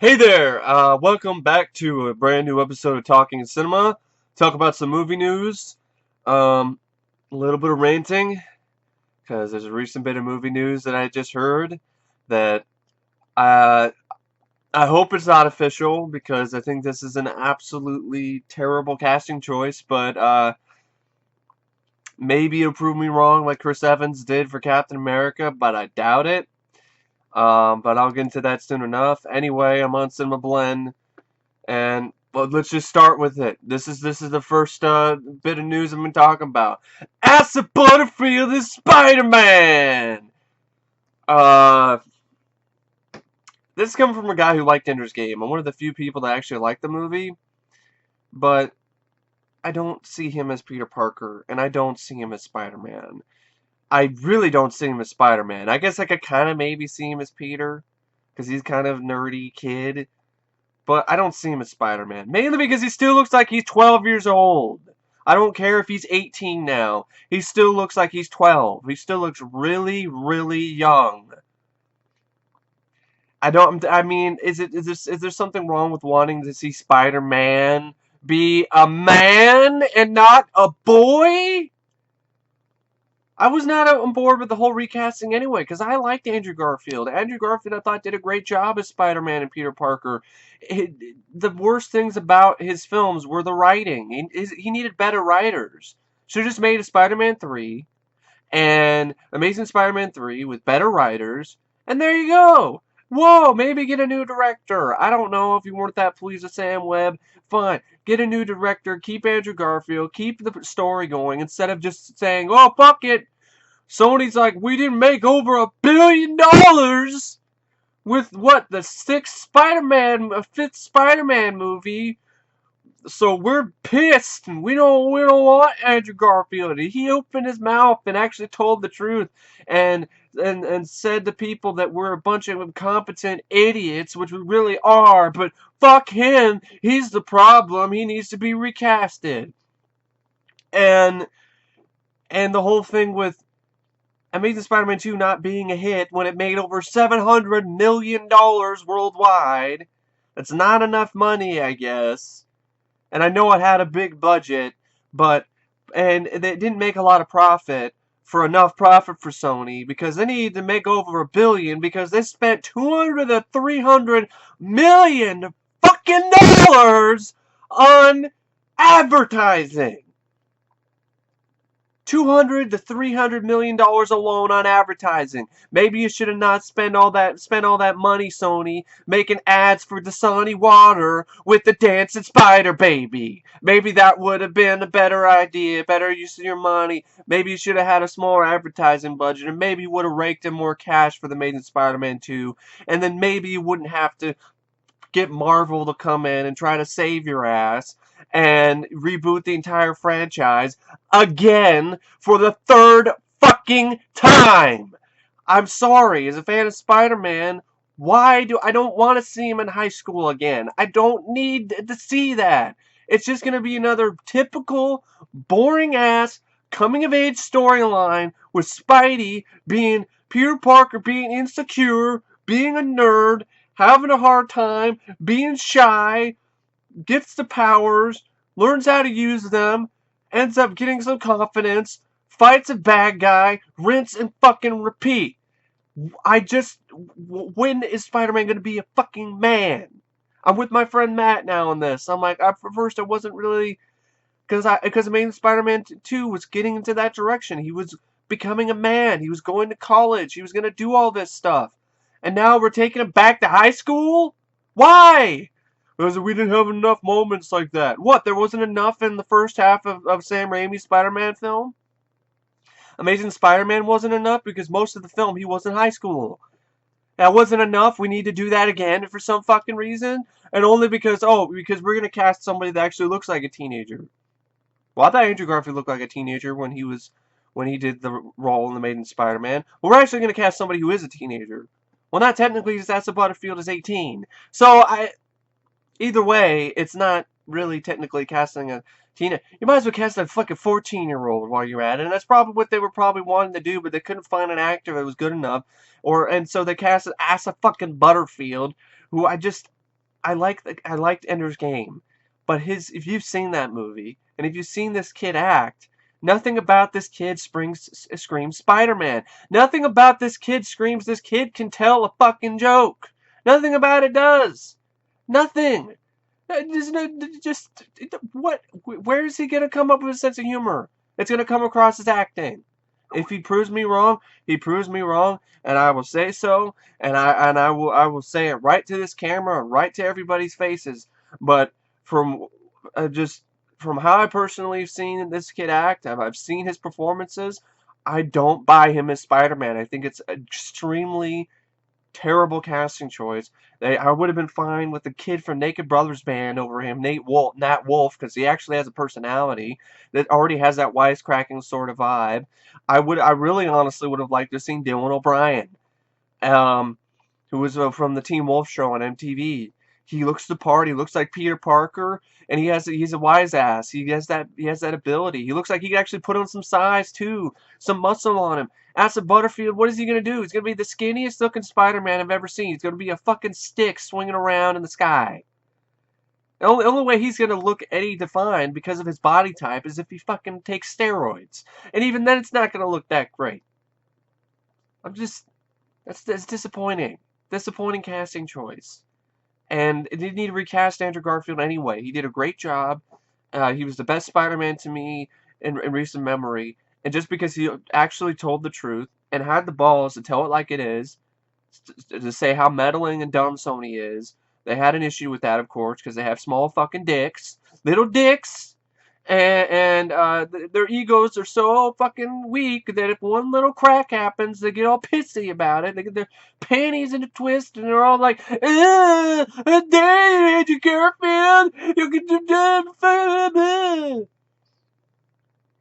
Hey there! Welcome back to a brand new episode of Talking Cinema. Talk about some movie news, a little bit of ranting, because there's a recent bit of movie news that I just heard that uh, I hope it's not official because I think this is an absolutely terrible casting choice, but maybe it'll prove me wrong like Chris Evans did for Captain America, but I doubt it. But I'll get into that soon enough. Anyway, I'm on Cinema Blend. And well, let's just start with it. This is the first bit of news I've been talking about. Asa Butterfield is Spider-Man. Uh, this is coming from a guy who liked Ender's Game. I'm one of the few people that actually like the movie, but I don't see him as Peter Parker, and I don't see him as Spider-Man. I really don't see him as Spider-Man. I guess I could kind of maybe see him as Peter, because he's kind of nerdy kid. But I don't see him as Spider-Man. Mainly because he still looks like he's 12 years old. I don't care if he's 18 now. He still looks like he's 12. He still looks really, really young. I mean, is there something wrong with wanting to see Spider-Man be a man and not a boy? I was not on board with the whole recasting anyway, because I liked Andrew Garfield. Andrew Garfield, I thought, did a great job as Spider-Man and Peter Parker. The worst things about his films were the writing. He needed better writers. Should have just made a Spider-Man 3 and Amazing Spider-Man 3 with better writers, and there you go. Whoa, maybe get a new director. I don't know if you weren't that pleased with Sam Webb. Fine, get a new director, keep Andrew Garfield, keep the story going, instead of just saying, oh, fuck it. Sony's like, we didn't make over $1 billion with what, the fifth Spider-Man movie. So we're pissed, and we don't want Andrew Garfield. He opened his mouth and actually told the truth, and said to people that we're a bunch of incompetent idiots, which we really are. But fuck him, he's the problem. He needs to be recasted. And the whole thing with Amazing Spider-Man 2 not being a hit when it made over $700 million worldwide. That's not enough money, I guess. And I know it had a big budget, and it didn't make a lot of profit for enough profit for Sony, because they needed to make over $1 billion because they spent 200 to 300 million fucking dollars on advertising. 200 to 300 million dollars alone on advertising. Maybe you should have not spent all that money, Sony, making ads for Dasani water with the dancing spider baby. Maybe that would have been a better idea, better use of your money. Maybe you should have had a smaller advertising budget, and maybe you would have raked in more cash for the Amazing Spider-Man 2, and then maybe you wouldn't have to get Marvel to come in and try to save your ass and reboot the entire franchise again for the third fucking time. I'm sorry, as a fan of Spider-Man, I don't want to see him in high school again. I don't need to see that. It's just going to be another typical, boring ass coming of age storyline with Spidey being Peter Parker, being insecure, being a nerd, having a hard time, being shy, gets the powers, learns how to use them, ends up getting some confidence, fights a bad guy, rinse and fucking repeat. When is Spider-Man going to be a fucking man? I'm with my friend Matt now on this. I'm like, at first I wasn't really, because Amazing Spider-Man 2 was getting into that direction. He was becoming a man. He was going to college. He was going to do all this stuff. And now we're taking him back to high school? Why? Because we didn't have enough moments like that. What, there wasn't enough in the first half of Sam Raimi's Spider-Man film? Amazing Spider-Man wasn't enough because most of the film he was in high school. That wasn't enough. We need to do that again for some fucking reason. And only because we're going to cast somebody that actually looks like a teenager. Well, I thought Andrew Garfield looked like a teenager when he did the role in The Amazing Spider-Man. Well, we're actually going to cast somebody who is a teenager. Well, not technically, because Asa Butterfield is 18. So, either way, it's not really technically casting a teenager. You might as well cast a fucking 14-year-old while you're at it. And that's probably what they were probably wanting to do, but they couldn't find an actor that was good enough. And so they casted Asa fucking Butterfield, who I just, I liked Ender's Game, but if you've seen that movie and if you've seen this kid act, nothing about this kid screams Spider-Man. Nothing about this kid screams this kid can tell a fucking joke. Nothing about it does. Nothing. Just what? Where is he gonna come up with a sense of humor? It's gonna come across as acting. If he proves me wrong, he proves me wrong, and I will say so, and I will say it right to this camera and right to everybody's faces. But from just from how I personally have seen this kid act, I've seen his performances. I don't buy him as Spider-Man. I think it's extremely terrible casting choice. I would have been fine with the kid from Naked Brothers Band over him, Nat Wolf, because he actually has a personality that already has that wisecracking sort of vibe. I really honestly would have liked to have seen Dylan O'Brien, um, who was from the Teen Wolf show on MTV. He looks the part. He looks like Peter Parker, and he's a wise ass. He has that ability. He looks like he could actually put on some size too, some muscle on him. Asa Butterfield, what is he gonna do? He's gonna be the skinniest looking Spider-Man I've ever seen. He's gonna be a fucking stick swinging around in the sky. The only way he's gonna look any defined because of his body type is if he fucking takes steroids, and even then, it's not gonna look that great. I'm just that's disappointing. Disappointing casting choice. And it didn't need to recast Andrew Garfield anyway. He did a great job. He was the best Spider-Man to me in recent memory. And just because he actually told the truth and had the balls to tell it like it is, to say how meddling and dumb Sony is, they had an issue with that, of course, because they have small fucking dicks, little dicks, and their egos are so fucking weak that if one little crack happens, they get all pissy about it. They get their panties in a twist, and they're all like, "How dare you, Andrew Garfield? You can do that."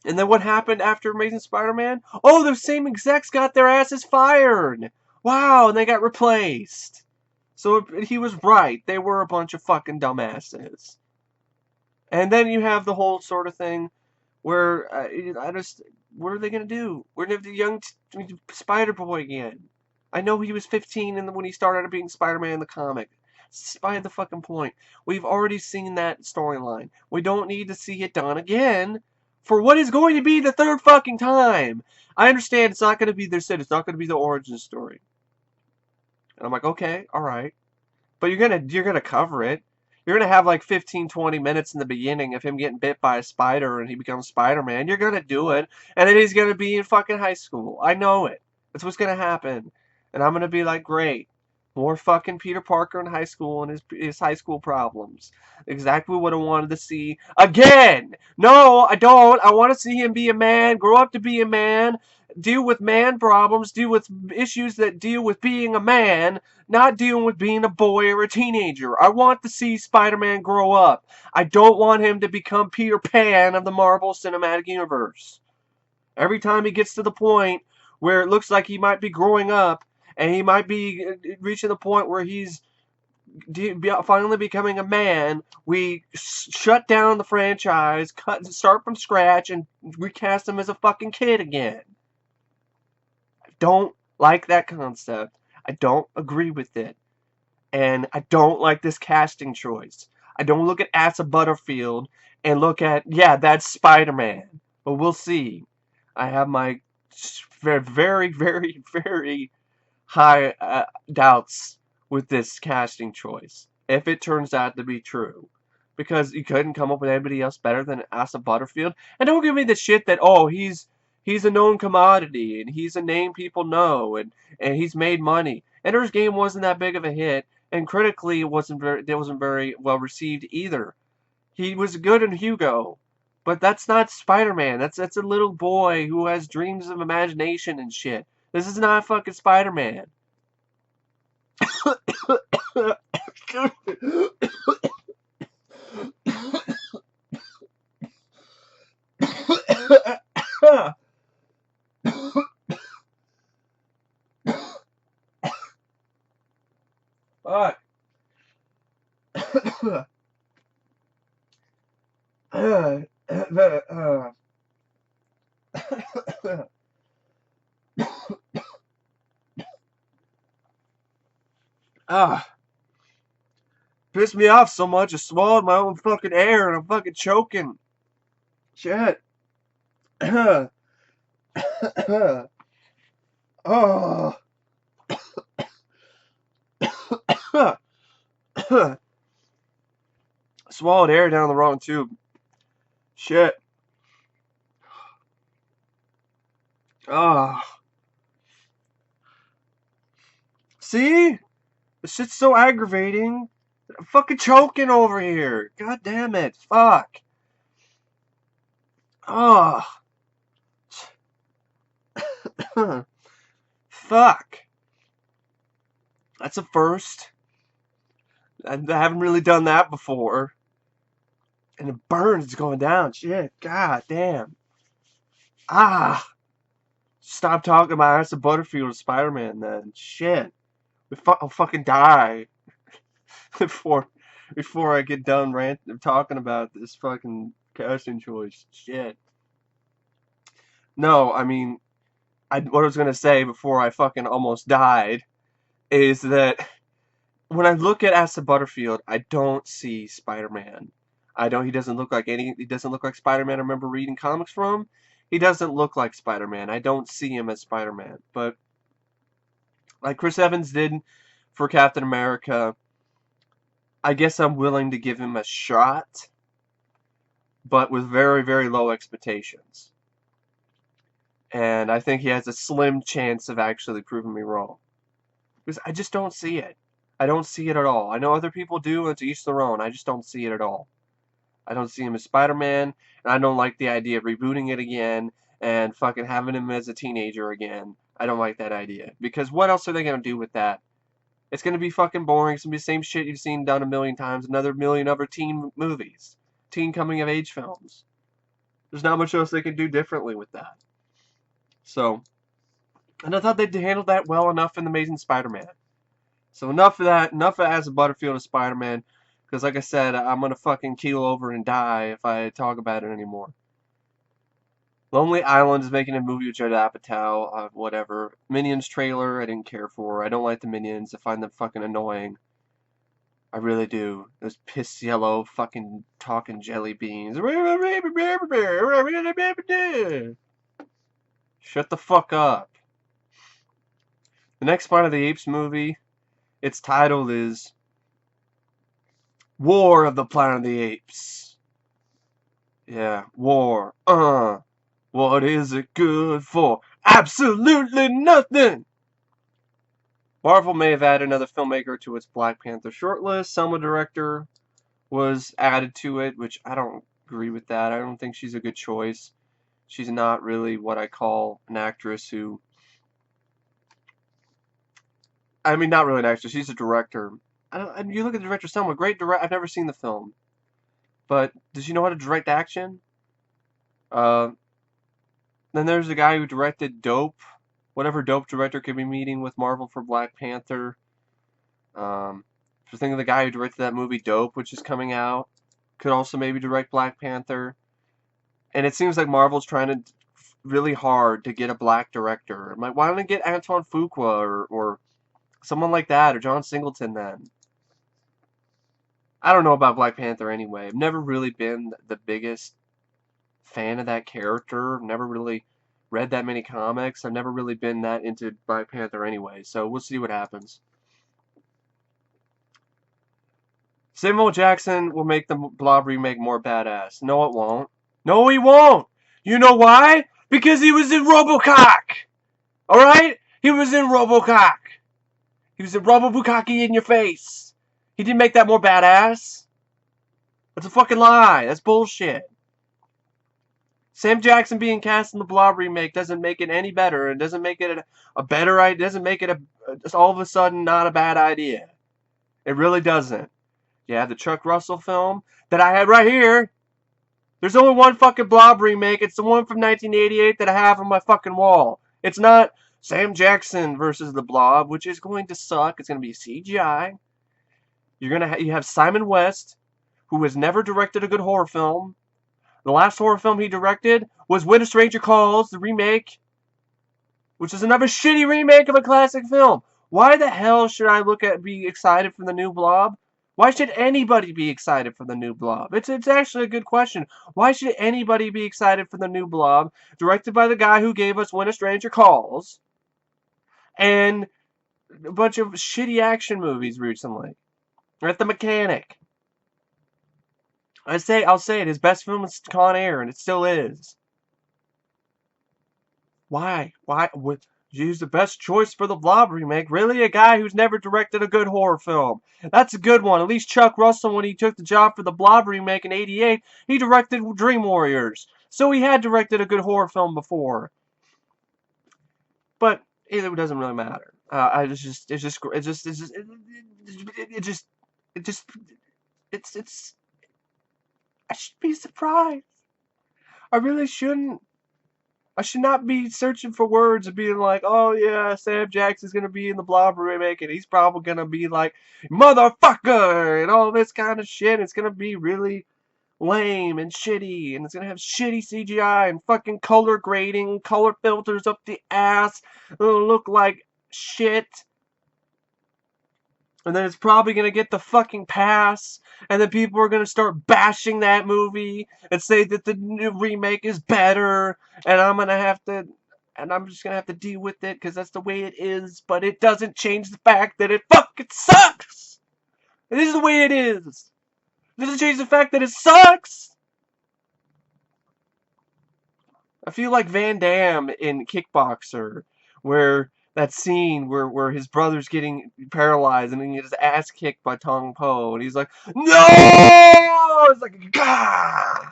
And then what happened after Amazing Spider-Man? Oh, those same execs got their asses fired. Wow, and they got replaced. So he was right. They were a bunch of fucking dumbasses. And then you have the whole sort of thing where what are they gonna do? We're gonna have the young Spider Boy again. I know he was 15 when he started being Spider-Man in the comic. By the fucking point, we've already seen that storyline. We don't need to see it done again for what is going to be the third fucking time. I understand it's not going to be their Sid. It's not going to be the origin story. And I'm like, okay, all right, but you're gonna cover it. You're gonna have like 15, 20 minutes in the beginning of him getting bit by a spider and he becomes Spider-Man. You're gonna do it, and then he's gonna be in fucking high school. I know it. That's what's gonna happen, and I'm gonna be like, great, more fucking Peter Parker in high school and his high school problems. Exactly what I wanted to see again. No, I don't. I want to see him be a man, grow up to be a man, deal with man problems, deal with issues that deal with being a man, not dealing with being a boy or a teenager. I want to see Spider-Man grow up. I don't want him to become Peter Pan of the Marvel Cinematic Universe. Every time he gets to the point where it looks like he might be growing up and he might be reaching the point where he's finally becoming a man, we shut down the franchise, start from scratch, and recast him as a fucking kid again. I don't like that concept. I don't agree with it. And I don't like this casting choice. I don't look at Asa Butterfield and look at, yeah, that's Spider-Man. But we'll see. I have my very, very, very, very high doubts with this casting choice, if it turns out to be true. Because you couldn't come up with anybody else better than Asa Butterfield. And don't give me the shit that, oh, he's a known commodity, and he's a name people know, and he's made money. Ender's Game wasn't that big of a hit, and critically it wasn't very well received either. He was good in Hugo, but that's not Spider-Man. That's a little boy who has dreams of imagination and shit. This is not fucking Spider-Man. Fuck. Ah, Pissed me off so much I swallowed my own fucking air and I'm fucking choking. Shit. Oh. Swallowed air down the wrong tube. Shit. Oh. See? This shit's so aggravating. I'm fucking choking over here. God damn it. Fuck. Oh. Fuck. That's a first. I haven't really done that before. And the burns is going down. Shit. God damn. Ah. Stop talking about Asa Butterfield as Spider-Man then. Shit. I'll fucking die before I get done talking about this fucking casting choice. Shit. No, I mean, what I was gonna say before I fucking almost died is that when I look at Asa Butterfield, I don't see Spider-Man. He doesn't look like Spider-Man I remember reading comics from. He doesn't look like Spider-Man. I don't see him as Spider-Man. But like Chris Evans did for Captain America, I guess I'm willing to give him a shot, but with very, very low expectations. And I think he has a slim chance of actually proving me wrong. Because I just don't see it. I don't see it at all. I know other people do, and to each their own. I just don't see it at all. I don't see him as Spider-Man, and I don't like the idea of rebooting it again and fucking having him as a teenager again. I don't like that idea. Because what else are they going to do with that? It's going to be fucking boring. It's going to be the same shit you've seen done a million times. Another million other teen movies. Teen coming-of-age films. There's not much else they can do differently with that. So, and I thought they handled that well enough in The Amazing Spider-Man. So enough of that. Enough of Asa Butterfield as Spider-Man. Because like I said, I'm going to fucking keel over and die if I talk about it anymore. Lonely Island is making a movie with Judd Apatow. Whatever. Minions trailer, I didn't care for. I don't like the Minions. I find them fucking annoying. I really do. Those piss yellow fucking talking jelly beans. Shut the fuck up. The next Planet of the Apes movie, its title is War of the Planet of the Apes. Yeah, war. What is it good for? Absolutely nothing! Marvel may have added another filmmaker to its Black Panther shortlist. Selma director was added to it, which I don't agree with that. I don't think she's a good choice. She's not really what I call an actress who... I mean, not really an actress. She's a director. You look at the director Selma, great director. I've never seen the film. But does she know how to direct action? Then there's the guy who directed Dope. Whatever Dope director could be meeting with Marvel for Black Panther. Just think of the guy who directed that movie Dope, which is coming out. Could also maybe direct Black Panther. And it seems like Marvel's trying to really hard to get a black director. I'm like, why don't I get Antoine Fuqua or someone like that, or John Singleton then? I don't know about Black Panther anyway. I've never really been the biggest fan of that character. I've never really read that many comics. I've never really been that into Black Panther anyway, so we'll see what happens. Samuel Jackson will make the Blob remake more badass. No, it won't. No, he won't! You know why? Because he was in Robocock! Alright? He was in Robocock! He was in Robobukkake in your face! He didn't make that more badass! That's a fucking lie! That's bullshit! Sam Jackson being cast in the Blob remake doesn't make it any better. It doesn't make it a better idea. It doesn't make it just all of a sudden not a bad idea. It really doesn't. Yeah, the Chuck Russell film that I had right here. There's only one fucking Blob remake. It's the one from 1988 that I have on my fucking wall. It's not Sam Jackson versus the Blob, which is going to suck. It's going to be CGI. You have Simon West, who has never directed a good horror film. The last horror film he directed was When a Stranger Calls, the remake, which is another shitty remake of a classic film. Why the hell should I be excited for the new Blob Why should anybody be excited for the new Blob? It's actually a good question. Why should anybody be excited for the new Blob, directed by the guy who gave us When a Stranger Calls, and a bunch of shitty action movies recently? At The Mechanic. I'll say it. His best film is Con Air, and it still is. Why? Why would use the best choice for the Blob remake? Really? A guy who's never directed a good horror film. That's a good one. At least Chuck Russell, when he took the job for the Blob remake in '88, he directed Dream Warriors. So he had directed a good horror film before. But it doesn't really matter. I should be surprised. I really shouldn't. I should not be searching for words and being like, oh yeah, Sam Jackson's gonna be in the Blob remake and he's probably gonna be like, motherfucker, and all this kind of shit. It's gonna be really lame and shitty, and it's gonna have shitty CGI and fucking color grading, color filters up the ass. It'll look like shit. And then it's probably going to get the fucking pass. And then people are going to start bashing that movie and say that the new remake is better. And I'm going to have to... And I'm just going to have to deal with it because that's the way it is. But it doesn't change the fact that it fucking sucks. It is the way it is. It doesn't change the fact that it sucks. I feel like Van Damme in Kickboxer, where that scene where his brother's getting paralyzed and then he gets his ass kicked by Tong Po, and he's like, no! It's like, God!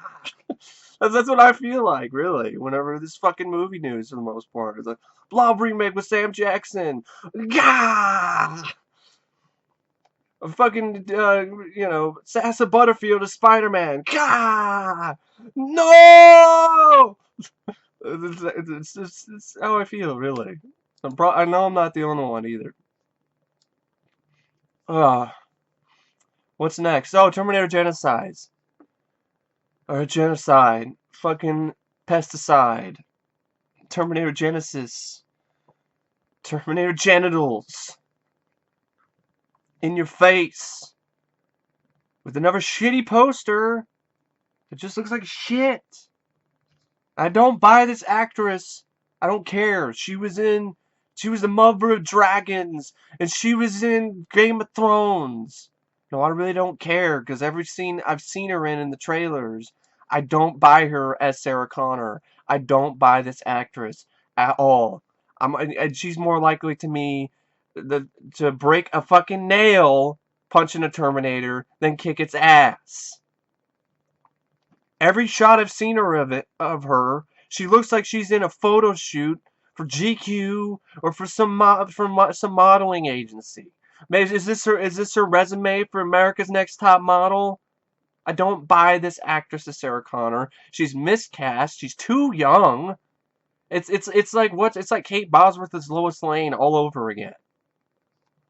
That's what I feel like, really, whenever this fucking movie news, for the most part. It's like, Blob remake with Sam Jackson. God! A fucking, Asa Butterfield as Spider-Man. God! No! It's how I feel, really. I know I'm not the only one either. What's next? Oh, Terminator Genocides. Or Genocide. Fucking Pesticide. Terminator Genisys. Terminator Genitals. In your face. With another shitty poster. It just looks like shit. I don't buy this actress. I don't care. She was the mother of dragons, and she was in Game of Thrones. No, I really don't care, because every scene I've seen her in the trailers, I don't buy her as Sarah Connor. I don't buy this actress at all. And she's more likely to me to break a fucking nail punching a Terminator than kick its ass. Every shot I've seen of her, she looks like she's in a photo shoot for GQ or for some modeling agency. Maybe is this her resume for America's Next Top Model? I don't buy this actress as Sarah Connor. She's miscast. She's too young. It's like Kate Bosworth as Lois Lane all over again.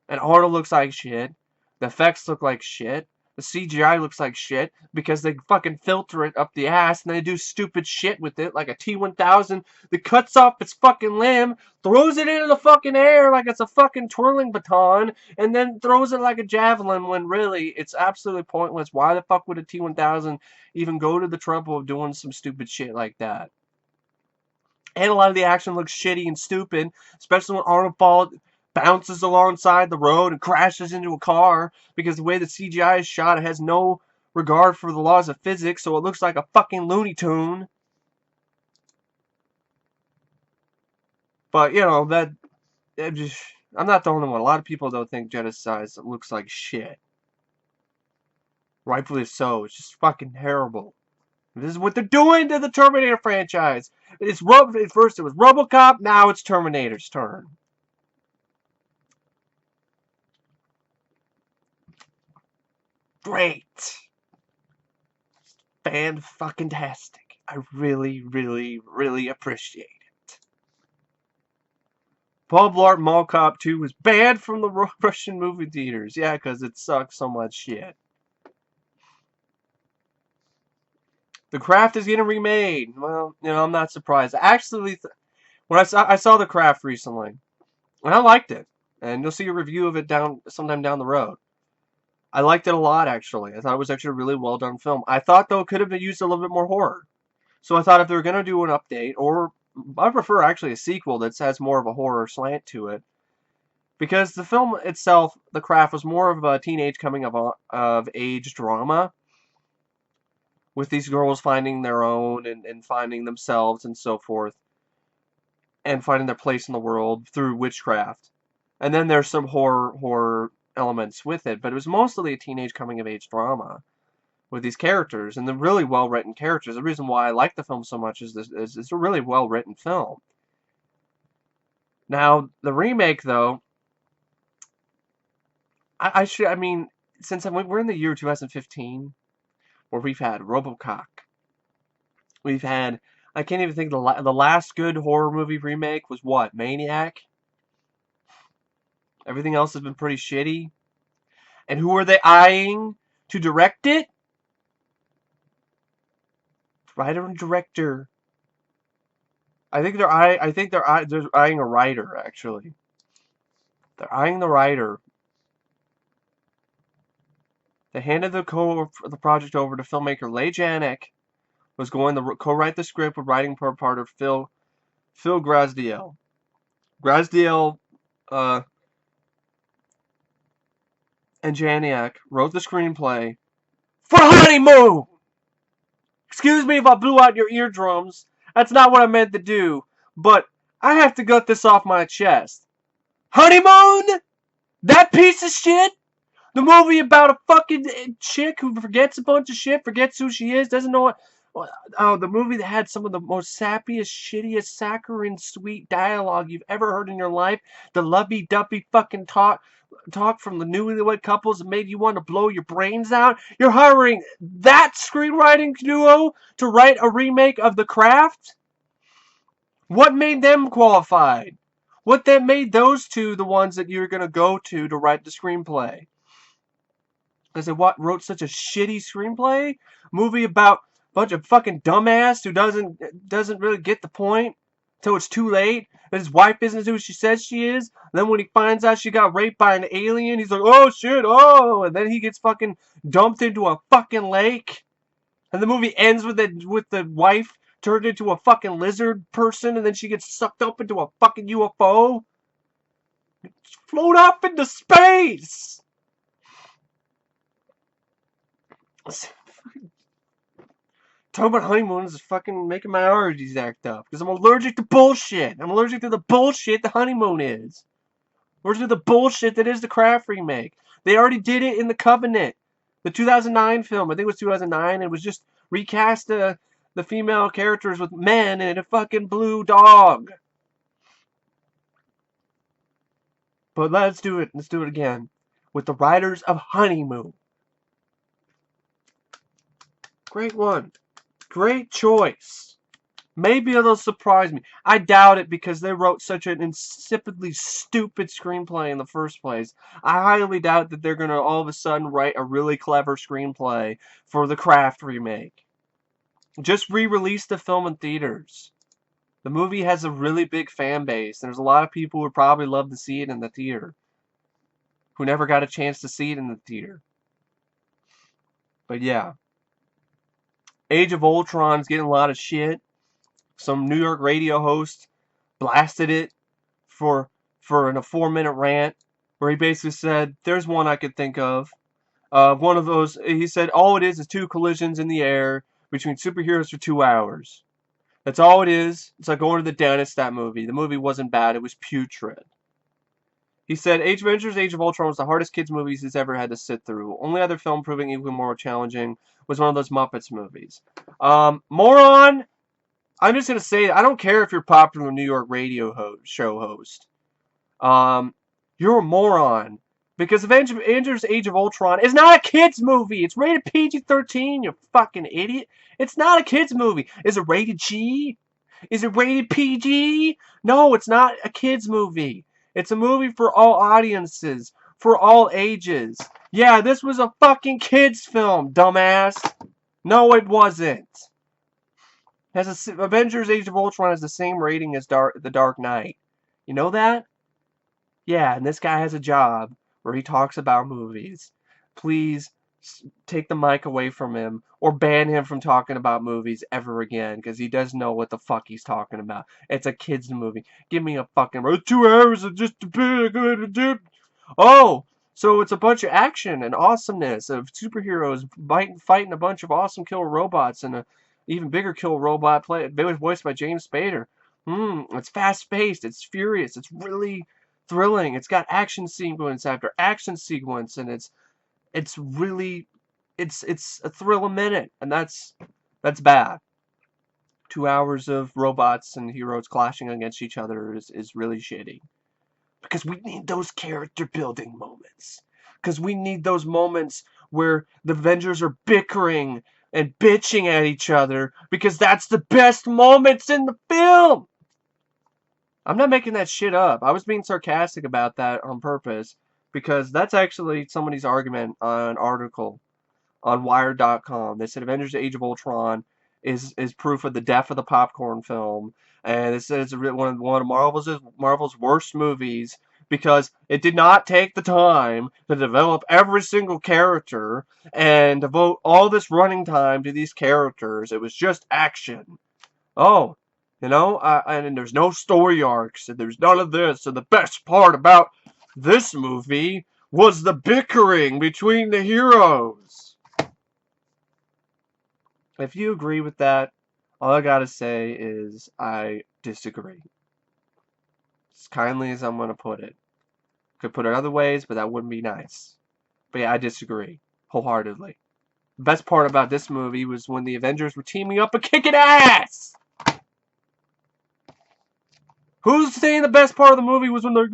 And Arnold looks like shit. The effects look like shit. The CGI looks like shit because they fucking filter it up the ass and they do stupid shit with it, like a T-1000 that cuts off its fucking limb, throws it into the fucking air like it's a fucking twirling baton, and then throws it like a javelin when really it's absolutely pointless. Why the fuck would a T-1000 even go to the trouble of doing some stupid shit like that? And a lot of the action looks shitty and stupid, especially when Arnold bounces alongside the road and crashes into a car because the way the CGI is shot, it has no regard for the laws of physics, so it looks like a fucking Looney Tune. But, I'm not the only one. A lot of people don't think Genocide looks like shit. Rightfully so. It's just fucking terrible. This is what they're doing to the Terminator franchise. At first it was RoboCop, now it's Terminator's turn. Great. Fan-fucking-tastic. I really, really, really appreciate it. Paul Blart Mall Cop 2 was banned from the Russian movie theaters. Yeah, because it sucks so much shit. The Craft is getting remade. Well, I'm not surprised. Actually, when I saw The Craft recently, and I liked it, and you'll see a review of it sometime down the road. I liked it a lot, actually. I thought it was actually a really well done film. I thought, though, it could have been used a little bit more horror. So I thought if they were going to do an update, or I prefer actually a sequel that has more of a horror slant to it, because the film itself, The Craft, was more of a teenage coming of age drama, with these girls finding their own and finding themselves and so forth, and finding their place in the world through witchcraft. And then there's some horror elements with it, but it was mostly a teenage coming of age drama with these characters, and the really well written characters. The reason why I like the film so much is it's a really well written film. Now the remake, though, I mean, since we're in the year 2015, where we've had RoboCop, we've had, I can't even think, the last good horror movie remake was what, Maniac. Everything else has been pretty shitty. And who are they eyeing to direct it? Writer and director. I think they're eyeing a writer, actually. They're eyeing the writer. They handed the project over to filmmaker Leigh Janek, was going to co-write the script with writing part of Phil Grasdiel. Grasdiel and Janek wrote the screenplay for Honeymoon! Excuse me if I blew out your eardrums. That's not what I meant to do. But I have to get this off my chest. Honeymoon? That piece of shit? The movie about a fucking chick who forgets a bunch of shit, forgets who she is, doesn't know what... Oh, the movie that had some of the most sappiest, shittiest, saccharine, sweet dialogue you've ever heard in your life. The lovey-dovey fucking talk from the newlywed couples that made you want to blow your brains out. You're hiring that screenwriting duo to write a remake of The Craft? What made them qualified? What that made those two the ones that you're going to go to write the screenplay? Because they wrote such a shitty screenplay? Movie about a bunch of fucking dumbass who doesn't really get the point until it's too late. And his wife isn't who she says she is. And then when he finds out she got raped by an alien, he's like, oh shit, oh! And then he gets fucking dumped into a fucking lake. And the movie ends with the wife turned into a fucking lizard person, and then she gets sucked up into a fucking UFO. Float off into space! Talking about honeymoon is fucking making my allergies act up. Because I'm allergic to bullshit. I'm allergic to the bullshit the honeymoon is. I'm allergic to the bullshit that is the Craft remake. They already did it in The Covenant. The 2009 film. I think it was 2009. It was just recast the female characters with men and a fucking blue dog. But let's do it. Let's do it again. With the writers of Honeymoon. Great one. Great choice. Maybe it'll surprise me. I doubt it because they wrote such an insipidly stupid screenplay in the first place. I highly doubt that they're going to all of a sudden write a really clever screenplay for the Craft remake. Just re-release the film in theaters. The movie has a really big fan base. There's a lot of people who would probably love to see it in the theater, who never got a chance to see it in the theater. But yeah. Age of Ultron's getting a lot of shit. Some New York radio host blasted it for in a 4-minute rant where he basically said, there's one I could think of. One of those, he said, all it is 2 collisions in the air between superheroes for 2 hours. That's all it is. It's like going to the dentist, that movie. The movie wasn't bad. It was putrid. He said, Avengers Age of Ultron was the hardest kids movies he's ever had to sit through. Only other film proving even more challenging was one of those Muppets movies. Moron! I'm just going to say, I don't care if you're a popular New York radio show host. You're a moron. Because Avengers Age of Ultron is not a kids movie. It's rated PG-13, you fucking idiot. It's not a kids movie. Is it rated G? Is it rated PG? No, it's not a kids movie. It's a movie for all audiences, for all ages. Yeah, this was a fucking kids film, dumbass. No, it wasn't. Avengers Age of Ultron has the same rating as The Dark Knight. You know that? Yeah, and this guy has a job where he talks about movies. please take the mic away from him or ban him from talking about movies ever again, because he doesn't know what the fuck he's talking about. It's a kid's movie. Give me a fucking 2 hours of just a bit. Oh, so it's a bunch of action and awesomeness of superheroes fighting a bunch of awesome killer robots and a even bigger killer robot voiced by James Spader. It's fast paced. It's furious. It's really thrilling. It's got action sequence after action sequence, and it's really it's a thrill a minute, and that's bad. 2 hours of robots and heroes clashing against each other is really shitty. Because we need those character building moments. Because we need those moments where the Avengers are bickering and bitching at each other, because that's the best moments in the film. I'm not making that shit up. I was being sarcastic about that on purpose, because that's actually somebody's argument on an article on Wired.com. They said Avengers Age of Ultron is proof of the death of the popcorn film, and it says it's one of Marvel's worst movies, because it did not take the time to develop every single character and devote all this running time to these characters. It was just action. Oh, and there's no story arcs, and there's none of this, and the best part about this movie was the bickering between the heroes. If you agree with that, all I gotta say is I disagree. As kindly as I'm gonna put it. Could put it other ways, but that wouldn't be nice. But yeah, I disagree wholeheartedly. The best part about this movie was when the Avengers were teaming up and kicking ass! Who's saying the best part of the movie was when they're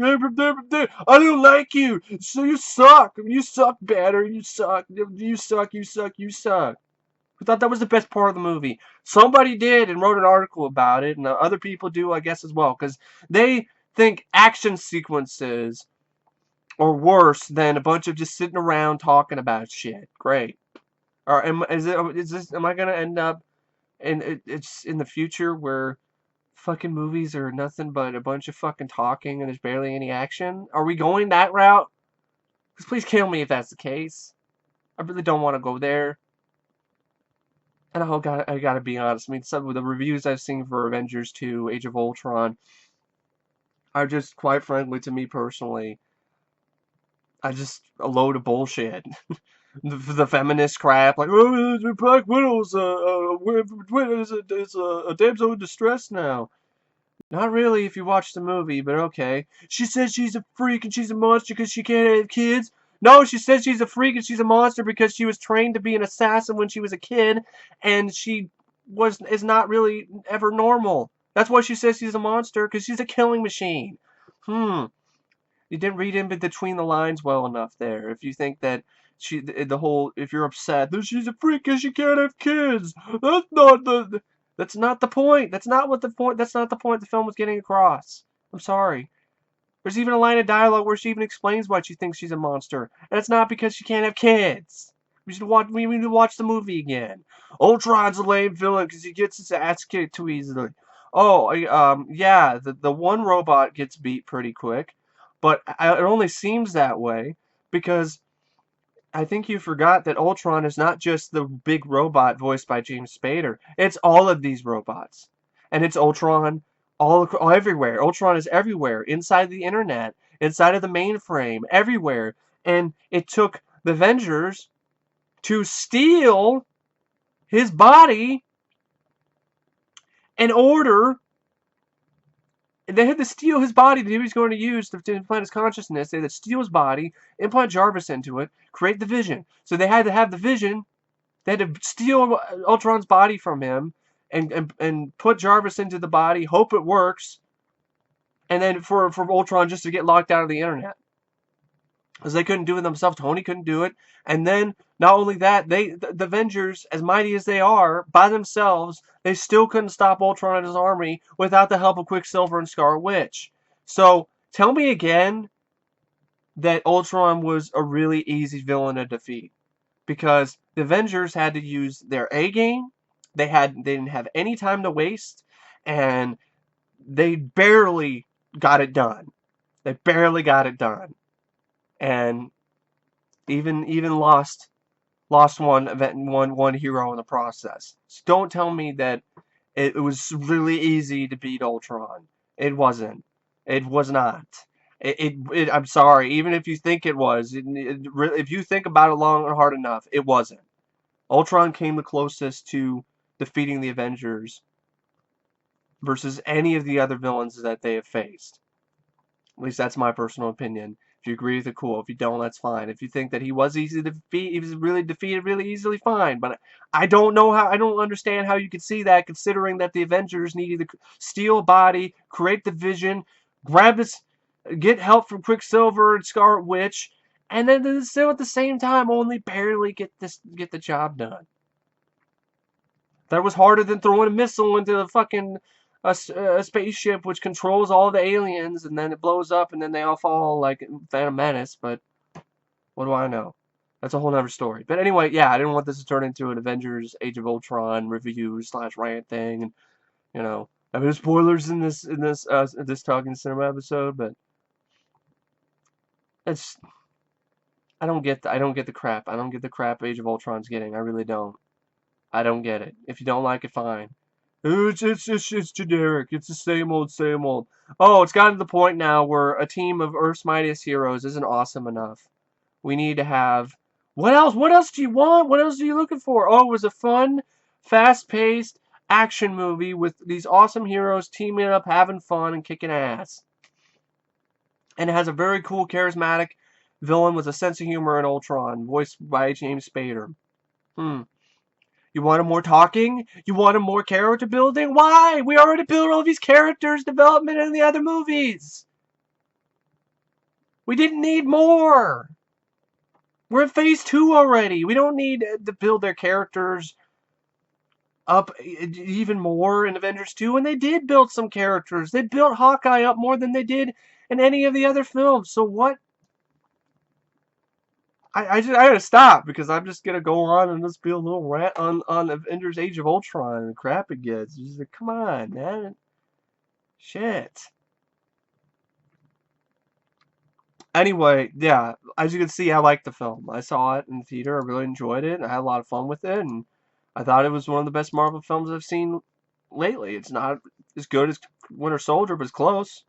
I don't like you, so you suck. You suck, better. You suck. You suck. You suck. You suck. Who thought that was the best part of the movie? Somebody did and wrote an article about it, and other people do, I guess, as well, because they think action sequences are worse than a bunch of just sitting around talking about shit. Great. Or am I gonna end up it's in the future where fucking movies are nothing but a bunch of fucking talking and there's barely any action? Are we going that route? Because please kill me if that's the case. I really don't want to go there. And I gotta be honest. I mean, some of the reviews I've seen for Avengers 2, Age of Ultron, are just, quite frankly, to me personally, I just a load of bullshit. The feminist crap, like, oh, Black Widow's is a damsel in distress now. Not really, if you watch the movie, but okay. She says she's a freak and she's a monster because she can't have kids. No, she says she's a freak and she's a monster because she was trained to be an assassin when she was a kid, and she is not really ever normal. That's why she says she's a monster, because she's a killing machine. You didn't read in between the lines well enough there. If you think that if you're upset that she's a freak because she can't have kids, that's not the point. That's not the point the film was getting across. I'm sorry. There's even a line of dialogue where she even explains why she thinks she's a monster, and it's not because she can't have kids. We need to watch the movie again. Ultron's a lame villain because he gets his ass kicked too easily. Oh, yeah, the one robot gets beat pretty quick, but it only seems that way because I think you forgot that Ultron is not just the big robot voiced by James Spader. It's all of these robots. And it's Ultron all everywhere. Ultron is everywhere. Inside the internet. Inside of the mainframe. Everywhere. And it took the Avengers to steal his body in order. They had to steal his body that he was going to use to implant his consciousness. They had to steal his body, implant Jarvis into it, create the Vision. So they had to have the Vision. They had to steal Ultron's body from him and put Jarvis into the body, hope it works, and then for Ultron just to get locked out of the internet. Because they couldn't do it themselves. Tony couldn't do it. And then, not only that, the Avengers, as mighty as they are, by themselves, they still couldn't stop Ultron and his army without the help of Quicksilver and Scarlet Witch. So, tell me again that Ultron was a really easy villain to defeat. Because the Avengers had to use their A game. They didn't have any time to waste. And they barely got it done. They barely got it done. And Even lost one hero in the process. So don't tell me that it was really easy to beat Ultron. It wasn't. It was not. I'm sorry. Even if you think it was, if you think about it long and hard enough, it wasn't. Ultron came the closest to defeating the Avengers versus any of the other villains that they have faced. At least that's my personal opinion. If you agree with it, cool. If you don't, that's fine. If you think that he was easy to defeat, he was really defeated really easily, fine. But I don't know how, I don't understand how you could see that, considering that the Avengers needed to steal a body, create the Vision, grab his, get help from Quicksilver and Scarlet Witch, and then still at the same time only barely get the job done. That was harder than throwing a missile into the fucking a spaceship which controls all the aliens, and then it blows up, and then they all fall like Phantom Menace. But what do I know? That's a whole other story. But anyway, yeah, I didn't want this to turn into an Avengers Age of Ultron review / rant thing, and I mean, spoilers in this Talking Cinema episode, but it's I don't get the crap. I don't get the crap Age of Ultron's getting. I really don't. I don't get it. If you don't like it, fine. It's generic. It's the same old, same old. Oh, it's gotten to the point now where a team of Earth's mightiest heroes isn't awesome enough. We need to have... What else? What else do you want? What else are you looking for? Oh, it was a fun, fast-paced action movie with these awesome heroes teaming up, having fun, and kicking ass. And it has a very cool, charismatic villain with a sense of humor in Ultron, voiced by James Spader. You wanted more talking? You wanted more character building? Why? We already built all these characters' development in the other movies. We didn't need more. We're in phase 2 already. We don't need to build their characters up even more in Avengers 2. And they did build some characters. They built Hawkeye up more than they did in any of the other films. So what? I gotta stop because I'm just gonna go on and just be a little rant on Avengers Age of Ultron and crap it gets. Just like, come on, man. Shit. Anyway, yeah, as you can see, I liked the film. I saw it in the theater. I really enjoyed it. I had a lot of fun with it, and I thought it was one of the best Marvel films I've seen lately. It's not as good as Winter Soldier, but it's close.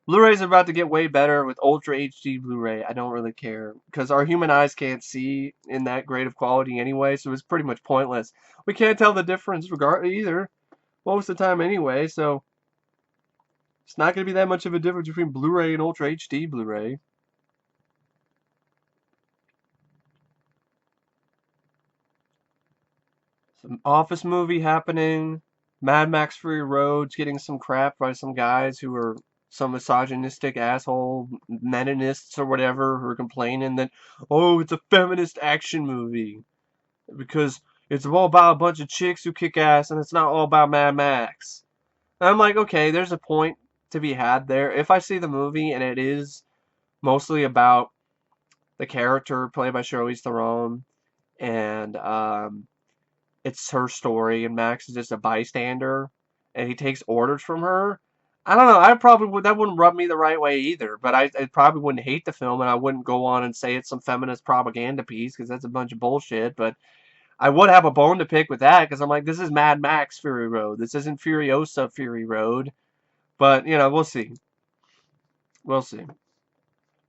Blu-rays are about to get way better with Ultra HD Blu-ray. I don't really care because our human eyes can't see in that great of quality anyway, so it's pretty much pointless. We can't tell the difference either most of the time anyway, so it's not going to be that much of a difference between Blu-ray and Ultra HD Blu-ray. Some Office movie happening. Mad Max Fury Road's getting some crap by some guys who are some misogynistic asshole meninists or whatever who are complaining that, oh, it's a feminist action movie because it's all about a bunch of chicks who kick ass and it's not all about Mad Max. And I'm like, okay, there's a point to be had there. If I see the movie and it is mostly about the character played by Charlize Theron and it's her story and Max is just a bystander and he takes orders from her, I don't know. I probably would. That wouldn't rub me the right way either. But I probably wouldn't hate the film, and I wouldn't go on and say it's some feminist propaganda piece because that's a bunch of bullshit. But I would have a bone to pick with that because I'm like, this is Mad Max Fury Road. This isn't Furiosa Fury Road. But we'll see. We'll see.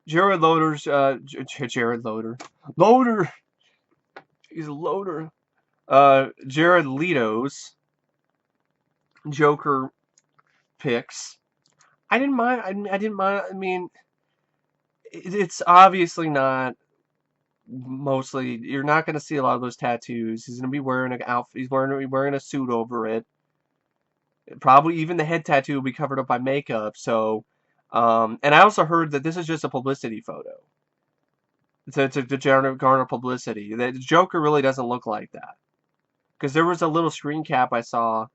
Jared Loder's Jared Loder, Loder. He's a loader. Jared Leto's Joker picks. I didn't mind. I didn't mind. I mean, it's obviously not. Mostly, you're not going to see a lot of those tattoos. He's going to be wearing an outfit. He's wearing a suit over it. Probably even the head tattoo will be covered up by makeup. So, and I also heard that this is just a publicity photo. It's to garner publicity. The Joker really doesn't look like that. Because there was a little screen cap I saw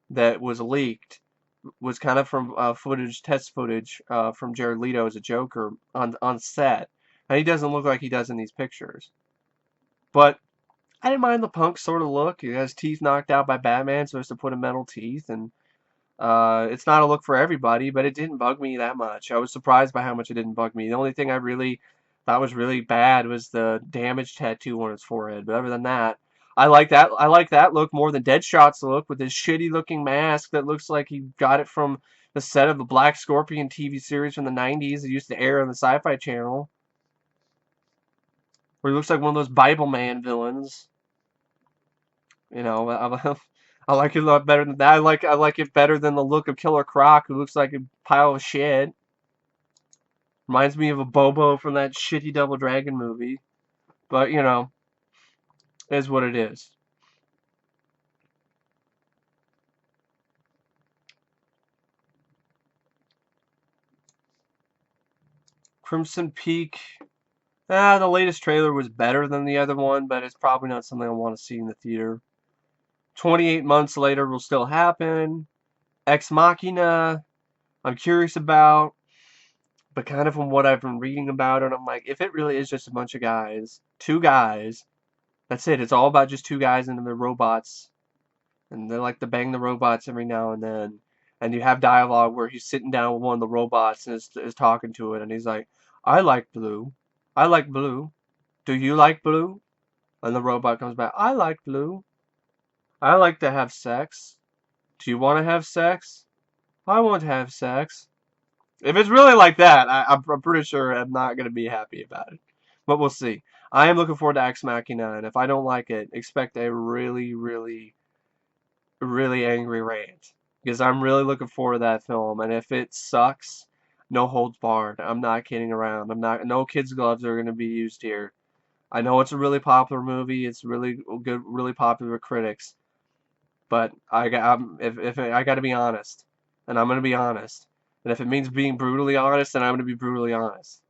that was leaked. Was kind of from test footage from Jared Leto as a Joker on set. And he doesn't look like he does in these pictures. But I didn't mind the punk sort of look. He has teeth knocked out by Batman, so he has to put in metal teeth. And it's not a look for everybody, but it didn't bug me that much. I was surprised by how much it didn't bug me. The only thing I really That was really bad was the damage tattoo on his forehead. But other than that, I like that. I like that look more than Deadshot's look with his shitty looking mask that looks like he got it from the set of the Black Scorpion TV series from the 90s that used to air on the Sci-Fi Channel. Where he looks like one of those Bible Man villains. You know, I like it a lot better than that. I like it better than the look of Killer Croc, who looks like a pile of shit. Reminds me of a Bobo from that shitty Double Dragon movie. But, you know, it is what it is. Crimson Peak. The latest trailer was better than the other one, but it's probably not something I want to see in the theater. 28 months later will still happen. Ex Machina, I'm curious about. But kind of from what I've been reading about it, I'm like, if it really is just a bunch of guys, two guys, that's it. It's all about just two guys and their robots. And they like to bang the robots every now and then. And you have dialogue where he's sitting down with one of the robots and is talking to it. And he's like, I like blue. I like blue. Do you like blue? And the robot comes back, I like blue. I like to have sex. Do you want to have sex? I want to have sex. If it's really like that, I'm pretty sure I'm not going to be happy about it. But we'll see. I am looking forward to Ex Machina, and if I don't like it, expect a really, really, really angry rant. Because I'm really looking forward to that film, and if it sucks, no holds barred. I'm not kidding around. No kids' gloves are going to be used here. I know it's a really popular movie. It's really good, really popular with critics. But I got to be honest, and I'm going to be honest. And if it means being brutally honest, then I'm going to be brutally honest.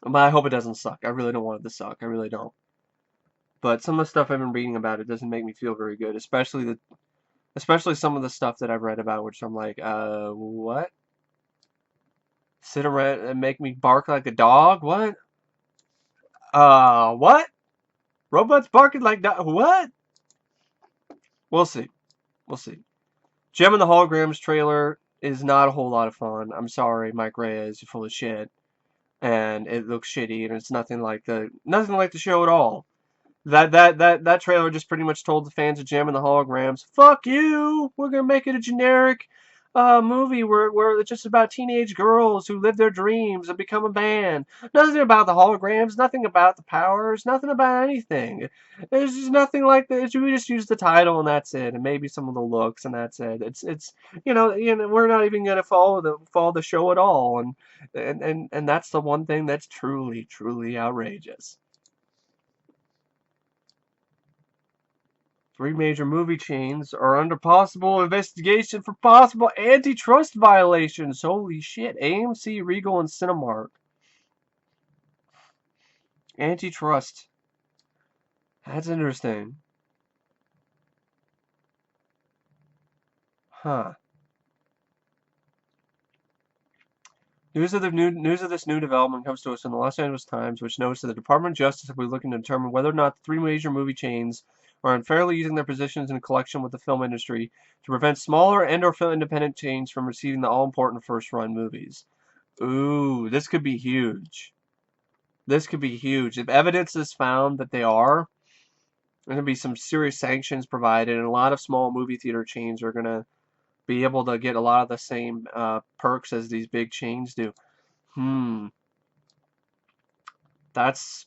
But I hope it doesn't suck. I really don't want it to suck. I really don't. But some of the stuff I've been reading about it doesn't make me feel very good, especially some of the stuff that I've read about, which I'm like, what? Sit around and make me bark like a dog? What? What? Robots barking like dog? What? We'll see. We'll see. Gem and the Holograms trailer is not a whole lot of fun. I'm sorry, Mike Reyes, you're full of shit. And it looks shitty, and it's nothing like the show at all. That trailer just pretty much told the fans of Gem and the Holograms, fuck you! We're gonna make it a generic movie where it's just about teenage girls who live their dreams and become a band. Nothing about the holograms, nothing about the powers, nothing about anything. There's just nothing like that. We just use the title and that's it, and maybe some of the looks and that's it. It's we're not even gonna follow the show at all, and that's the one thing that's truly outrageous. 3 major movie chains are under possible investigation for possible antitrust violations. Holy shit. AMC, Regal, and Cinemark. Antitrust. That's interesting. Huh. News of this new development comes to us from the Los Angeles Times, which notes that the Department of Justice will be looking to determine whether or not the 3 major movie chains are unfairly using their positions in collection with the film industry to prevent smaller and/or film independent chains from receiving the all-important first-run movies. Ooh, this could be huge. This could be huge. If evidence is found that they are, there's going to be some serious sanctions provided, and a lot of small movie theater chains are going to be able to get a lot of the same perks as these big chains do. That's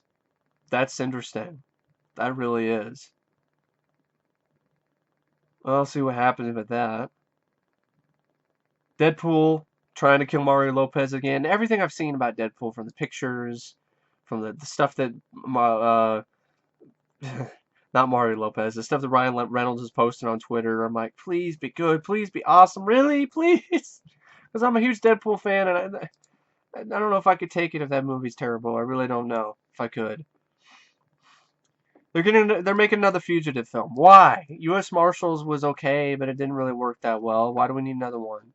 interesting. That really is. I'll see what happens with that. Deadpool trying to kill Mario Lopez again. Everything I've seen about Deadpool, from the pictures, from the stuff that not Mario Lopez, the stuff that Ryan Reynolds is posting on Twitter, I'm like, please be good, please be awesome, really, please, because I'm a huge Deadpool fan, and I don't know if I could take it if that movie's terrible. I really don't know if I could. They're making another Fugitive film. Why? U.S. Marshals was okay, but it didn't really work that well. Why do we need another one?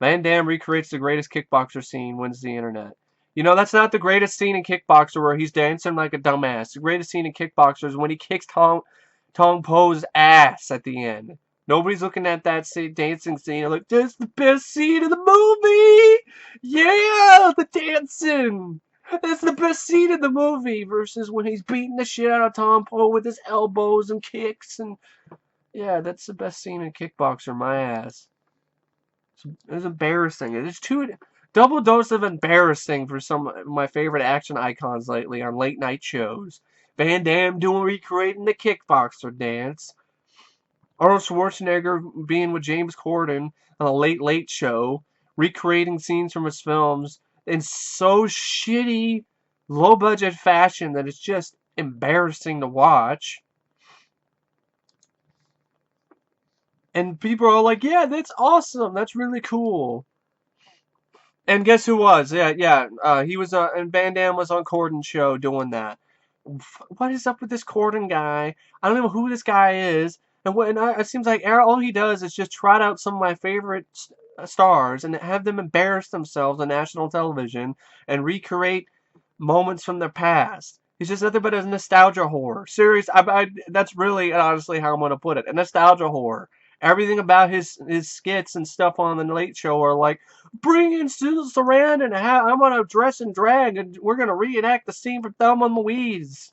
Van Damme recreates the greatest kickboxer scene, wins the internet. You know, that's not the greatest scene in Kickboxer where he's dancing like a dumbass. The greatest scene in Kickboxer is when he kicks Tong Po's ass at the end. Nobody's looking at that dancing scene. They're like, that's the best scene of the movie! Yeah, the dancing. That's the best scene in the movie versus when he's beating the shit out of Tom Poe with his elbows and kicks and yeah, that's the best scene in Kickboxer. My ass. It's embarrassing. It's too double dose of embarrassing for some of my favorite action icons lately on late night shows. Van Damme recreating the Kickboxer dance. Arnold Schwarzenegger being with James Corden on a Late Late Show, recreating scenes from his films in so shitty, low budget fashion that it's just embarrassing to watch. And people are like, yeah, that's awesome. That's really cool. And guess who was? He was, and Van Damme was on Corden's show doing that. What is up with this Corden guy? I don't know who this guy is. It seems like all he does is just trot out some of my favorite stars and have them embarrass themselves on national television and moments from their past. He's just nothing but a nostalgia whore. Serious, that's really honestly how I'm gonna put it. A nostalgia whore. Everything about his skits and stuff on the Late Show are like, bring in Susan Sarandon and I'm gonna dress and drag and we're gonna reenact the scene from Thelma and Louise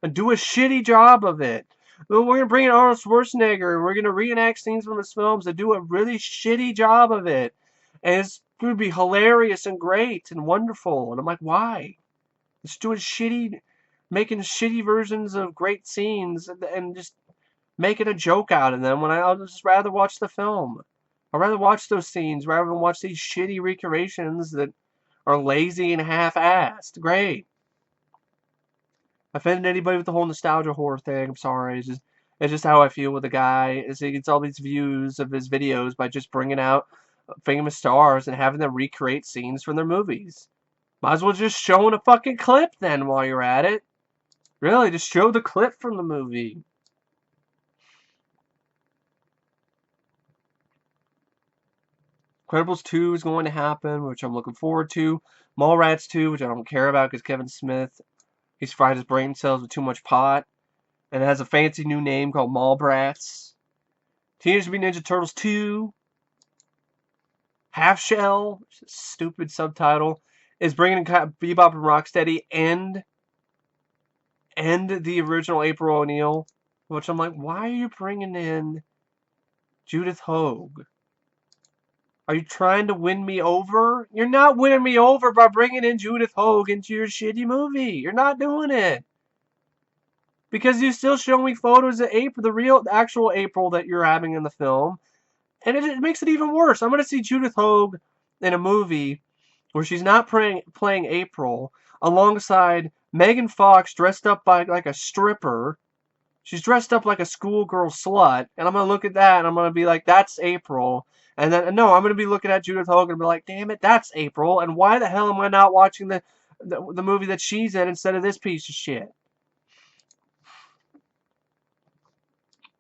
and do a shitty job of it. We're gonna bring in Arnold Schwarzenegger and we're gonna reenact scenes from his films and do a really shitty job of it. And it's gonna be hilarious and great and wonderful. And I'm like, why? It's making shitty versions of great scenes and just making a joke out of them when I'll just rather watch the film. I'd rather watch those scenes rather than watch these shitty recreations that are lazy and half-assed. Great. Offended anybody with the whole nostalgia horror thing? I'm sorry. It's just how I feel with the guy. Is he gets all these views of his videos by just bringing out famous stars and having them recreate scenes from their movies. Might as well just show a fucking clip then while you're at it. Really, just show the clip from the movie. Incredibles 2 is going to happen, which I'm looking forward to. Mallrats 2, which I don't care about because Kevin Smith, he's fried his brain cells with too much pot. And it has a fancy new name called Mallbrats. Teenage Mutant Ninja Turtles 2, Half Shell, stupid subtitle, is bringing in Bebop and Rocksteady and the original April O'Neil, which I'm like, why are you bringing in Judith Hogue? Are you trying to win me over? You're not winning me over by bringing in Judith Hogue into your shitty movie. You're not doing it. Because you still show me photos of April, the actual April that you're having in the film. And it makes it even worse. I'm going to see Judith Hogue in a movie where she's not playing April alongside Megan Fox dressed up like a stripper. She's dressed up like a schoolgirl slut. And I'm going to look at that and I'm going to be like, that's April. And then, no, I'm going to be looking at Judith Hogue and be like, damn it, that's April. And why the hell am I not watching the movie that she's in instead of this piece of shit?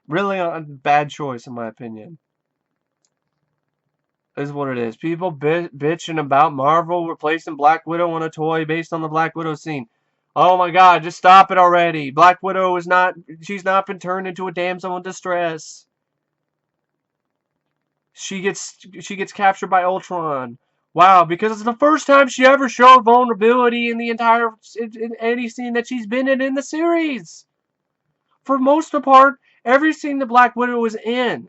Really a bad choice, in my opinion. Is what it is. People bitching about Marvel replacing Black Widow on a toy based on the Black Widow scene. Oh my god, just stop it already. Black Widow she's not been turned into a damsel in distress. She gets captured by Ultron. Wow, because it's the first time she ever showed vulnerability in any scene that she's been in the series. For most of the part, every scene that Black Widow was in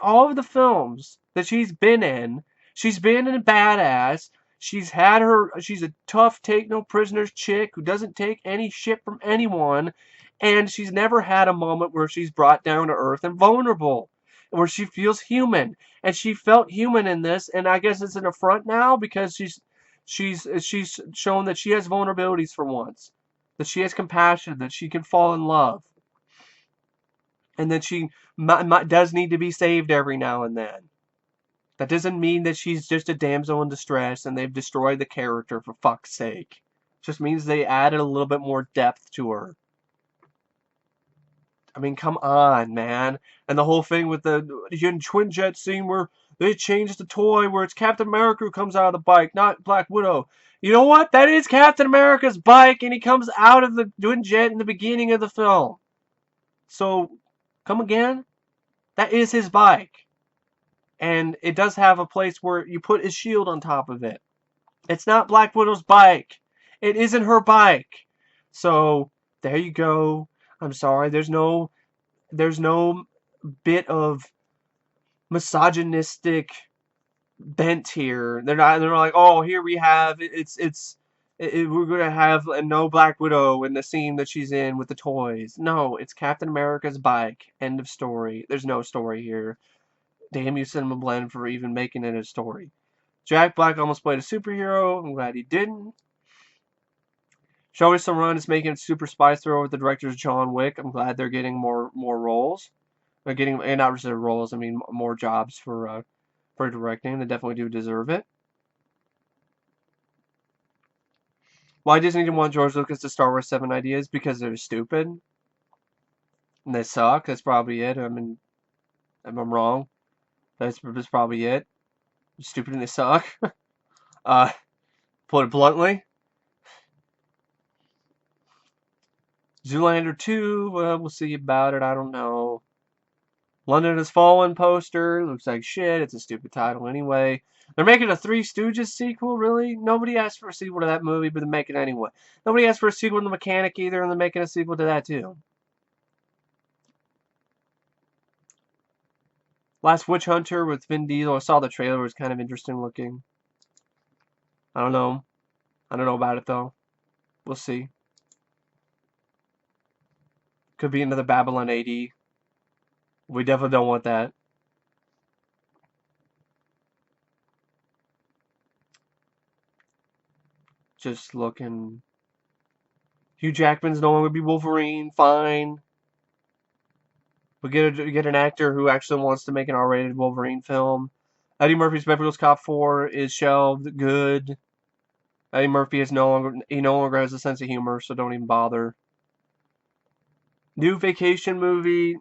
all of the films that she's been in a badass. She's a tough, take no prisoners chick who doesn't take any shit from anyone, and she's never had a moment where she's brought down to earth and vulnerable, where she feels human. And she felt human in this, and I guess it's an affront now because she's shown that she has vulnerabilities for once, that she has compassion, that she can fall in love, and that she does need to be saved every now and then. That doesn't mean that she's just a damsel in distress and they've destroyed the character, for fuck's sake. It just means they added a little bit more depth to her. I mean, come on, man. And the whole thing with the Twin Jet scene where they changed the toy where it's Captain America who comes out of the bike, not Black Widow. You know what? That is Captain America's bike, and he comes out of the Twin Jet in the beginning of the film. So, come again? That is his bike. And it does have a place where you put his shield on top of it. It's not Black Widow's bike. It isn't her bike. So there you go. I'm sorry. There's no bit of misogynistic bent here. They're not like, oh, here we have we're gonna have a no Black Widow in the scene that she's in with the toys. No, it's Captain America's bike. End of story. There's no story here. Damn you, Cinema Blend, for even making it a story. Jack Black almost played a superhero. I'm glad he didn't. Showing Some Run is making a super spy thriller with the director's John Wick. I'm glad they're getting more roles. They're getting, and not just their roles, I mean more jobs for directing. They definitely do deserve it. Why Disney didn't want George Lucas to Star Wars 7 ideas? Because they're stupid. And they suck. That's probably it. I mean, if I'm wrong, that's probably it. They're stupid and they suck. Put it bluntly. Zoolander 2, well, we'll see about it. I don't know. London Has Fallen poster. Looks like shit. It's a stupid title anyway. They're making a Three Stooges sequel, really? Nobody asked for a sequel to that movie, but they're making it anyway. Nobody asked for a sequel to The Mechanic either, and they're making a sequel to that too. Last Witch Hunter with Vin Diesel. I saw the trailer. It was kind of interesting looking. I don't know. I don't know about it though. We'll see. Could be another Babylon AD. We definitely don't want that. Just looking. Hugh Jackman's no longer be Wolverine. Fine. We get an actor who actually wants to make an R-rated Wolverine film. Eddie Murphy's Beverly Hills Cop 4 is shelved. Good. Eddie Murphy is no longer has a sense of humor, so don't even bother. New vacation movie.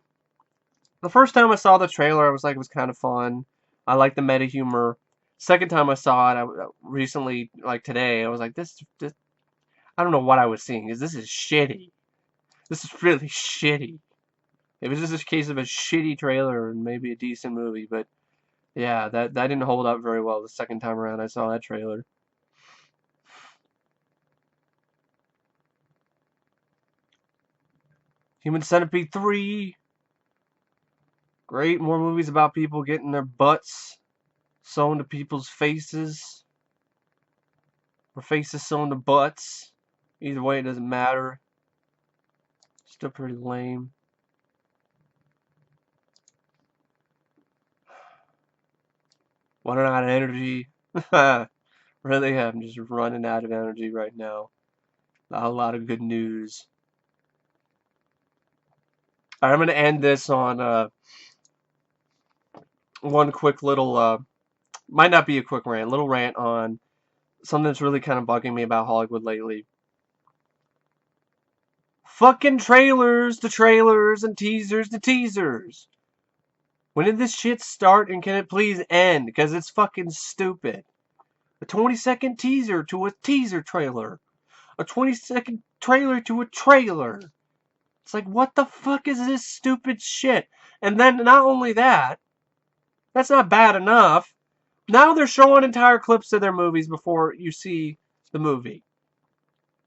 The first time I saw the trailer, I was like, it was kind of fun. I like the meta humor. Second time I saw it, recently, like today, I was like, this I don't know what I was seeing. This is shitty. This is really shitty. It was just a case of a shitty trailer and maybe a decent movie, but yeah, that didn't hold up very well the second time around I saw that trailer. Human Centipede 3. Great, more movies about people getting their butts sewn to people's faces. Or faces sewn to butts. Either way, it doesn't matter. Still pretty lame. Running out of energy. Really, I'm just running out of energy right now. Not a lot of good news. Alright, I'm going to end this on one quick little, might not be a quick rant, little rant on something that's really kind of bugging me about Hollywood lately. Fucking trailers, the trailers, and teasers, the teasers. When did this shit start and can it please end? Because it's fucking stupid. A 20-second teaser to a teaser trailer. A 20-second trailer to a trailer. It's like, what the fuck is this stupid shit? And then, not only that, that's not bad enough. Now they're showing entire clips of their movies before you see the movie.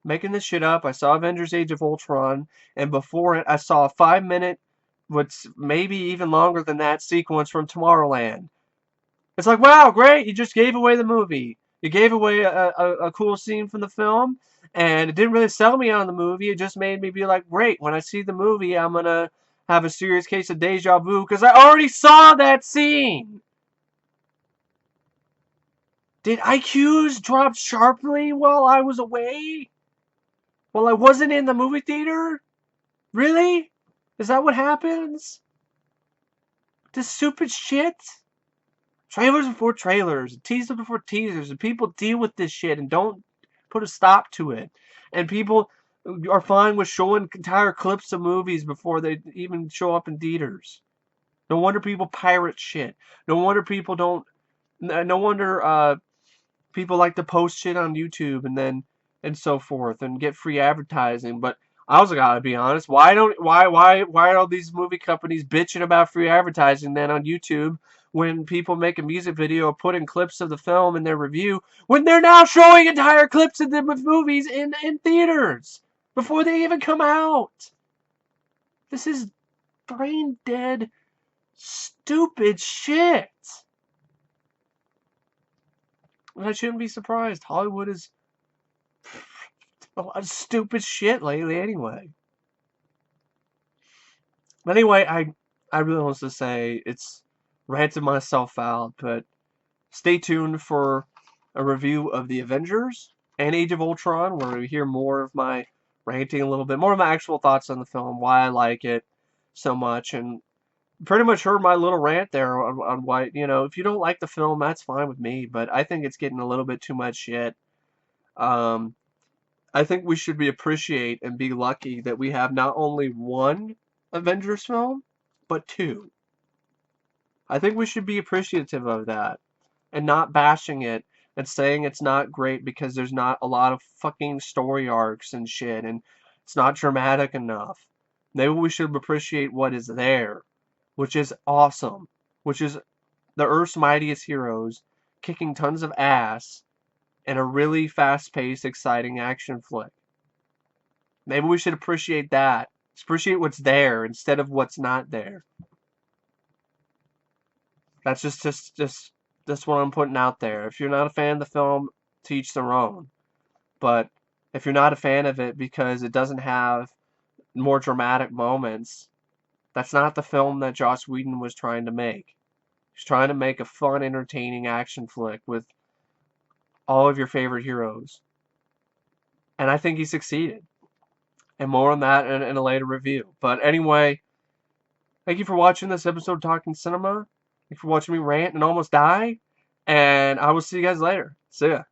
Making this shit up. I saw Avengers Age of Ultron, and before it, I saw a 5-minute, what's maybe even longer than that, sequence from Tomorrowland. It's like, wow, great, you just gave away the movie. You gave away a cool scene from the film, and it didn't really sell me on the movie. It just made me be like, great, when I see the movie, I'm going to have a serious case of deja vu, because I already saw that scene. Did IQs drop sharply while I was away? While I wasn't in the movie theater? Really? Is that what happens? This stupid shit? Trailers before trailers, teasers before teasers, and people deal with this shit and don't put a stop to it. And people are fine with showing entire clips of movies before they even show up in theaters. No wonder people pirate shit. No wonder people don't. No wonder people like to post shit on YouTube and so forth and get free advertising. But I also gotta be honest. Why are all these movie companies bitching about free advertising then on YouTube when people make a music video putting clips of the film in their review when they're now showing entire clips of the movies in theaters before they even come out. This is brain dead, stupid shit. And I shouldn't be surprised. Hollywood is a lot of stupid shit lately anyway. But anyway, I really want to say it's ranted myself out, but stay tuned for a review of the Avengers and Age of Ultron, where we hear more of my ranting a little bit, more of my actual thoughts on the film, why I like it so much, and pretty much heard my little rant there on why, if you don't like the film, that's fine with me, but I think it's getting a little bit too much shit. I think we should appreciate and be lucky that we have not only one Avengers film, but two. I think we should be appreciative of that and not bashing it and saying it's not great because there's not a lot of fucking story arcs and shit and it's not dramatic enough. Maybe we should appreciate what is there, which is awesome, which is the Earth's mightiest heroes kicking tons of ass in a really fast-paced, exciting action flick. Maybe we should appreciate that. Appreciate what's there instead of what's not there. That's just what I'm putting out there. If you're not a fan of the film, to each their own. But if you're not a fan of it because it doesn't have more dramatic moments, that's not the film that Joss Whedon was trying to make. He's trying to make a fun, entertaining action flick with all of your favorite heroes. And I think he succeeded. And more on that in a later review. But anyway, thank you for watching this episode of Talking Cinema. Thank you for watching me rant and almost die. And I will see you guys later. See ya.